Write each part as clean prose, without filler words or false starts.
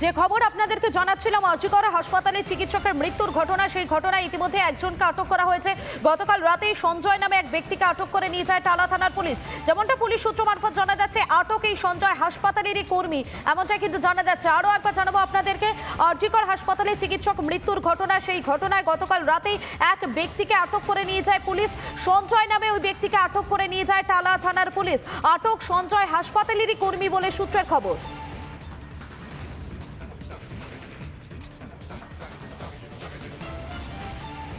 যে খবর আপনাদেরকে জানাচ্ছিলাম আরজিকর হাসপাতালে চিকিৎসকের মৃত্যুর ঘটনা, সেই ঘটনায় ইতিমধ্যে একজনকে আটক করা হয়েছে। গতকাল রাতে সঞ্জয় নামে এক ব্যক্তিকে আটক করে নিয়ে যায় টালা থানার পুলিশ। যেমনটা পুলিশ সূত্র মারফত জানা যাচ্ছে, আটক এই সঞ্জয় হাসপাতালেরই কর্মী, এমনটাই কিন্তু জানা যাচ্ছে। আরও একবার জানাবো আপনাদেরকে, আরজিকর হাসপাতালে চিকিৎসক মৃত্যুর ঘটনা, সেই ঘটনায় গতকাল রাতেই এক ব্যক্তিকে আটক করে নিয়ে যায় পুলিশ। সঞ্জয় নামে ওই ব্যক্তিকে আটক করে নিয়ে যায় টালা থানার পুলিশ। আটক সঞ্জয় হাসপাতালেরই কর্মী বলে সূত্রের খবর।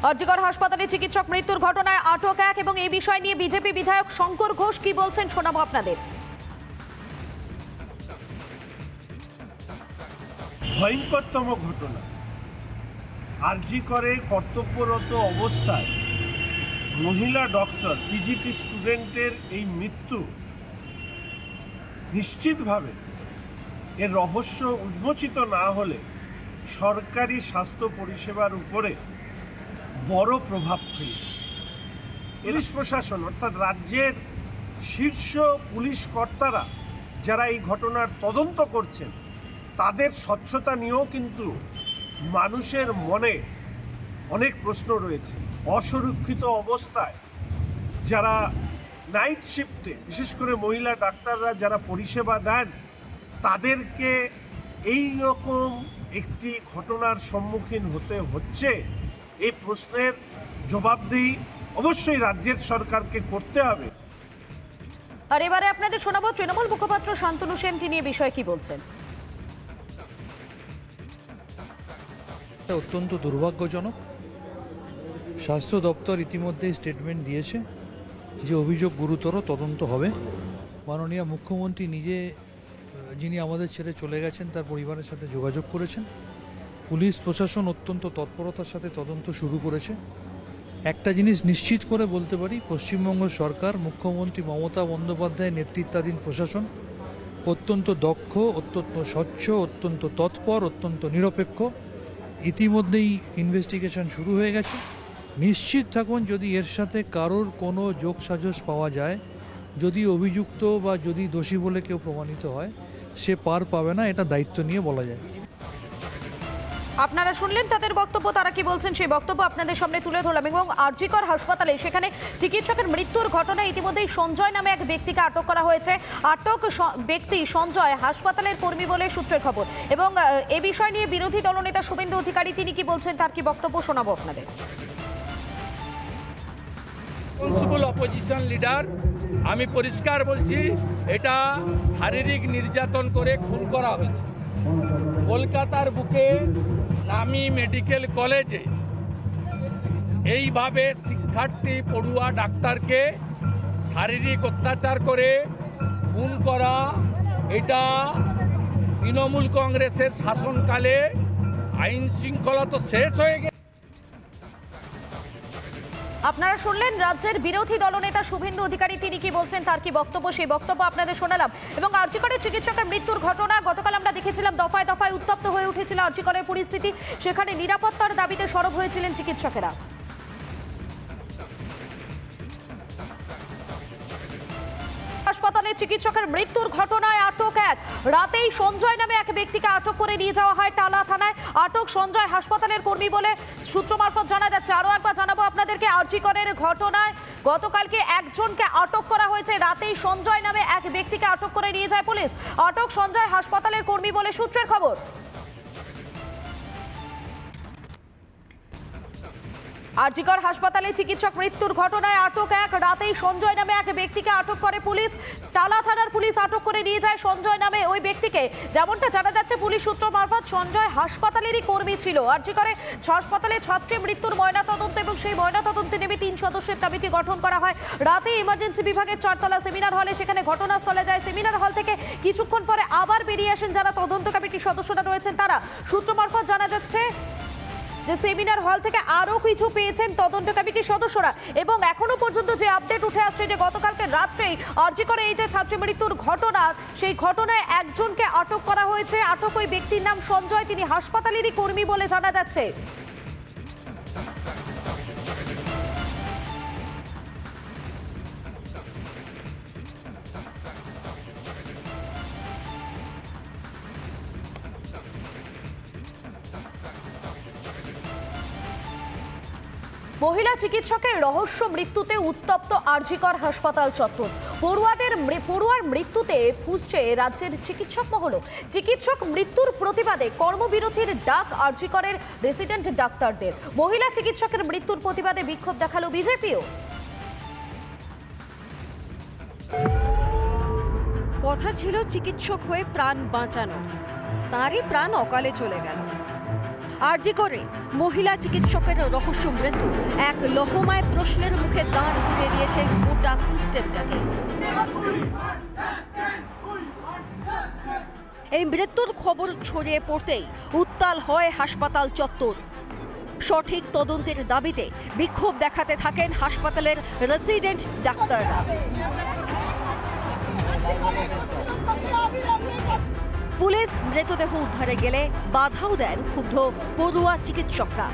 আরজিকর হাসপাতালে চিকিৎসক মৃত্যুর ঘটনায় আটক এক, এবং এই বিষয় নিয়ে বিজেপি বিধায়ক শঙ্কর ঘোষ কি বলছেন শোনাবো আপনাদের। ভয়ঙ্করতম ঘটনা, আরজিকরে কর্তব্যরত অবস্থায় মহিলা ডক্টর পিজিটি স্টুডেন্টের এই মৃত্যু নিশ্চিতভাবে এর রহস্য উন্মোচিত না হলে সরকারি স্বাস্থ্য পরিষেবার উপরে বড় প্রভাব ফেলবে। পুলিশ প্রশাসন অর্থাৎ রাজ্যের শীর্ষ পুলিশ কর্তারা যারা এই ঘটনার তদন্ত করছেন, তাদের স্বচ্ছতা নিয়েও কিন্তু মানুষের মনে অনেক প্রশ্ন রয়েছে। অসুরক্ষিত অবস্থায় যারা নাইট শিফটে, বিশেষ করে মহিলা ডাক্তাররা যারা পরিষেবা দেন, তাদেরকে এই রকম একটি ঘটনার সম্মুখীন হতে হচ্ছে, এই প্রশ্নের জবাবদিহি অবশ্যই রাজ্যের সরকারকে করতে হবে। আর এবারে আপনাদের শোনাবো তৃণমূল মুখপাত্র শান্তনু সেন, তিনি এই বিষয়ে কি বলছেন। অত্যন্ত দুর্ভাগ্যজনক। স্বাস্থ্য দপ্তর ইতিমধ্যেই স্টেটমেন্ট দিয়েছে যে অভিযোগ গুরুতর, তদন্ত হবে। মাননীয় মুখ্যমন্ত্রী নিজে, যিনি আমাদের ছেড়ে চলে গেছেন, তার পরিবারের সাথে যোগাযোগ করেছেন। পুলিশ প্রশাসন অত্যন্ত তৎপরতার সাথে তদন্ত শুরু করেছে। একটা জিনিস নিশ্চিত করে বলতে পারি, পশ্চিমবঙ্গ সরকার, মুখ্যমন্ত্রী মমতা বন্দ্যোপাধ্যায়ের নেতৃত্বাধীন প্রশাসন অত্যন্ত দক্ষ, অত্যন্ত স্বচ্ছ, অত্যন্ত তৎপর, অত্যন্ত নিরপেক্ষ। ইতিমধ্যেই ইনভেস্টিগেশন শুরু হয়ে গেছে। নিশ্চিত থাকুন, যদি এর সাথে কারোর কোনো যোগসাজশ পাওয়া যায়, যদি অভিযুক্ত বা যদি দোষী বলে কেউ প্রমাণিত হয়, সে পার পাবে না, এটা দায়িত্ব নিয়ে বলা যায়। আপনারা শুনলেন তাদের বক্তব্য, তারা কি বলছেন সেই বক্তব্য আপনাদের সামনে তুলে ধরলাম। এবং আরজিকর হাসপাতালে সেখানে চিকিৎসকের মৃত্যুর ঘটনায় ইতিমধ্যেই সঞ্জয় নামে এক ব্যক্তিকে আটক করা হয়েছে। আটক ব্যক্তি সঞ্জয় হাসপাতালের কর্মী বলে সূত্রের খবর। এবং এ বিষয় নিয়ে বিরোধী দলনেতা শুভেন্দু অধিকারী তিনি কি বলছেন, তার কি বক্তব্য শোনাবো আপনাদের। রেসপন্সিবল অপোজিশন লিডার, আমি পরিষ্কার বলছি, এটা শারীরিক নির্যাতন করে খুন করা হয়েছে। কলকাতার বুকে নামি মেডিকেল কলেজে এইভাবে শিক্ষার্থী পড়ুয়া ডাক্তারকে শারীরিক অত্যাচার করে খুন করা, এটা তৃণমূল কংগ্রেসের শাসনকালে আইন শৃঙ্খলা তো শেষ হয়ে গেছে। আপনারা শুনলেন রাজ্যের বিরোধী দলনেতা শুভেন্দু অধিকারী তিনি কি বলছেন, তার কি বক্তব্য, সেই বক্তব্য আপনাদের শোনালাম। এবং আরজিকরের চিকিৎসকের মৃত্যুর ঘটনা গতকাল আমরা দেখেছিলাম, দফায় দফায় উত্তপ্ত হয়ে উঠেছিল আরজিকরের পরিস্থিতি। সেখানে নিরাপত্তার দাবিতে সরব হয়েছিলেন চিকিৎসকেরা। হাসপাতালে চিকিৎসকের মৃত্যুর ঘটনায় আটক এক, রাতেই সঞ্জয় নামে এক ব্যক্তিকে আটক করে নিয়ে যাওয়া হয় টালা থানায়। আটক সঞ্জয় হাসপাতালের কর্মী বলে সূত্র মারফত জানা যাচ্ছে। আরো একবার জানাবো আপনাদেরকে, আরজিকরের ঘটনায় গতকালকে একজনকে আটক করা হয়েছে। রাতেই সঞ্জয় নামে এক ব্যক্তিকে আটক করে নিয়ে যায় পুলিশ। আটক সঞ্জয় হাসপাতালের কর্মী বলে সূত্রের খবর। আরজিকর হাসপাতালে চিকিৎসক মৃত্যুর ঘটনায় আটক এক, রাতেই সঞ্জয় নামে এক ব্যক্তিকে আটক করে পুলিশ। টালা থানার পুলিশ আটক করে নিয়ে যায় সঞ্জয় নামে ওই ব্যক্তিকে। যেমনটা জানা যাচ্ছে পুলিশ সূত্র মারফত, সঞ্জয় হাসপাতালেরই কর্মী ছিল। আরজিকরে হাসপাতালে ছাত্রী মৃত্যুর ময়নাতদন্ত, এবং সেই ময়নাতদন্তে নেমে 3 সদস্যের কমিটি গঠন করা হয়। রাতে ইমার্জেন্সি বিভাগের 4তলা সেমিনার হলে, সেখানে ঘটনাস্থলে যায়। সেমিনার হল থেকে কিছুক্ষণ পরে আবার বেরিয়ে আসেন যারা তদন্ত কমিটির সদস্যরা রয়েছেন তারা। সূত্র মারফত জানা যাচ্ছে যে সেমিনার হল থেকে আরো কিছু পেয়েছেন তদন্ত কমিটির সদস্যরা। এবং এখনো পর্যন্ত যে আপডেট উঠে আসছে, যে গতকালকে রাত্রেই আরজিকরে এই যে ছাত্রী মৃত্যুর ঘটনা, সেই ঘটনায় একজনকে আটক করা হয়েছে। আটক ওই ব্যক্তির নাম সঞ্জয়, তিনি হাসপাতালেরই কর্মী বলে জানা যাচ্ছে। মহিলা চিকিৎসকের রহস্য মৃত্যুতে উত্তপ্ত আরজিকর হাসপাতাল চত্বর। পড়ুয়ার মৃত্যুতে ফুঁসছে রাজ্যের চিকিৎসক মহল। চিকিৎসক মৃত্যুর প্রতিবাদে কর্মবিরতির ডাক আরজিকরের রেসিডেন্ট ডাক্তারদের। মহিলা চিকিৎসকের মৃত্যুর প্রতিবাদে বিক্ষোভ দেখালো বিজেপিও। কথা ছিল চিকিৎসক হয়ে প্রাণ বাঁচানো, তারই প্রাণ অকালে চলে গেল। আরজি করে মহিলা চিকিৎসকের রহস্য মৃত্যু এক লহমায় প্রশ্নের মুখে দাঁড় ঘুরিয়ে দিয়েছে গোটা সিস্টেমটাকে। এই মৃত্যুর খবর ছড়িয়ে পড়তেই উত্তাল হয় হাসপাতাল চত্বর। সঠিক তদন্তের দাবিতে বিক্ষোভ দেখাতে থাকেন হাসপাতালের রেসিডেন্ট ডাক্তাররা। পুলিশ মৃতদেহ উদ্ধারে গেলে বাধাও দেন ক্ষুব্ধ পড়ুয়া চিকিৎসকরা।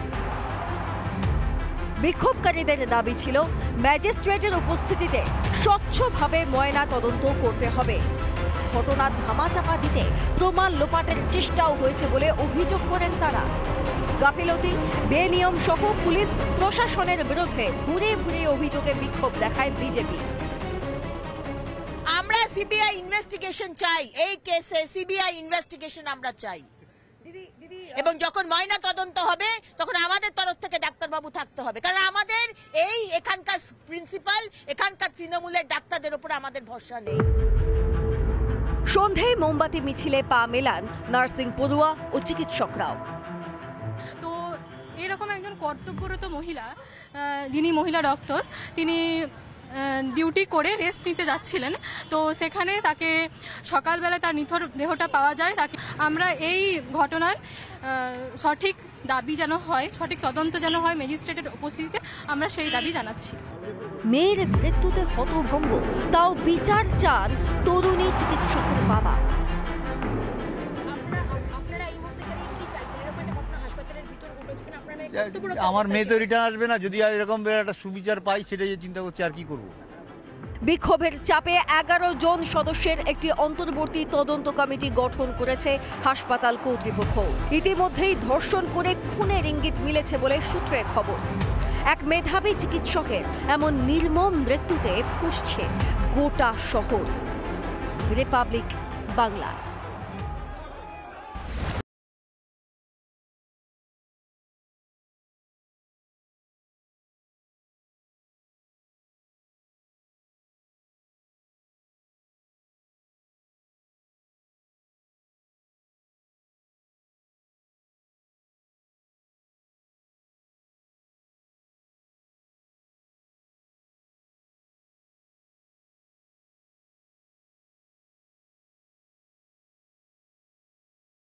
বিক্ষোভকারীদের দাবি ছিল ম্যাজিস্ট্রেটের উপস্থিতিতে স্বচ্ছভাবে ময়না তদন্ত করতে হবে। ঘটনা ধামাচাপা দিতে প্রমাণ লোপাটের চেষ্টাও হয়েছে বলে অভিযোগ করেন তারা। গাফিলতি, বেনিয়ম সহ পুলিশ প্রশাসনের বিরুদ্ধে ঘুরে ঘুরে অভিযোগে বিক্ষোভ দেখায় বিজেপি। আমরা সিবিআই ইনভেস্টিগেশন চাই, এই কেসে সিবিআই ইনভেস্টিগেশন আমরা চাই। এবং যখন ময়না তদন্ত হবে তখন আমাদের তরফ থেকে ডাক্তারবাবু থাকতে হবে, কারণ আমাদের এই এখানকার প্রিন্সিপাল, এখানকার তৃণমূলের ডাক্তারদের উপর আমাদের ভরসা নেই। সন্ধ্যায় মোমবাতি মিছিলে পা মেলান নার্সিং পড়ুয়া ও চিকিৎসকরাও। তো এরকম একজন কর্তব্যরত মহিলা, যিনি মহিলা ডক্টর, তিনি ডিউটি করে রেস্ট নিতে যাচ্ছিলেন। তো সেখানে তাকে সকালবেলা তার নিথর দেহটা পাওয়া যায়। তাকে আমরা এই ঘটনার সঠিক দাবি যেন হয়, সঠিক তদন্ত যেন হয় ম্যাজিস্ট্রেটের উপস্থিতিতে, আমরা সেই দাবি জানাচ্ছি। মেয়ের মৃত্যুতে হতভম্ব, তাও বিচার চান তরুণী চিকিৎসকের বাবা। আমার মেয়ে তো রিটার্ন আসবে না, যদি আর এরকম একটা সুবিচার পাই সেটাই চিন্তা করছি, আর কি করব। বিক্ষোভের চাপে 11 জন সদস্যের একটি অন্তর্বর্তী তদন্ত কমিটি গঠন করেছে হাসপাতাল কর্তৃপক্ষ। ইতিমধ্যেই ধর্ষণ করে খুনের ইঙ্গিত মিলেছে বলে সূত্রের খবর। এক মেধাবী চিকিৎসকের এমন নির্মম মৃত্যুতে ফুঁসছে গোটা শহর। রিপাবলিক বাংলা।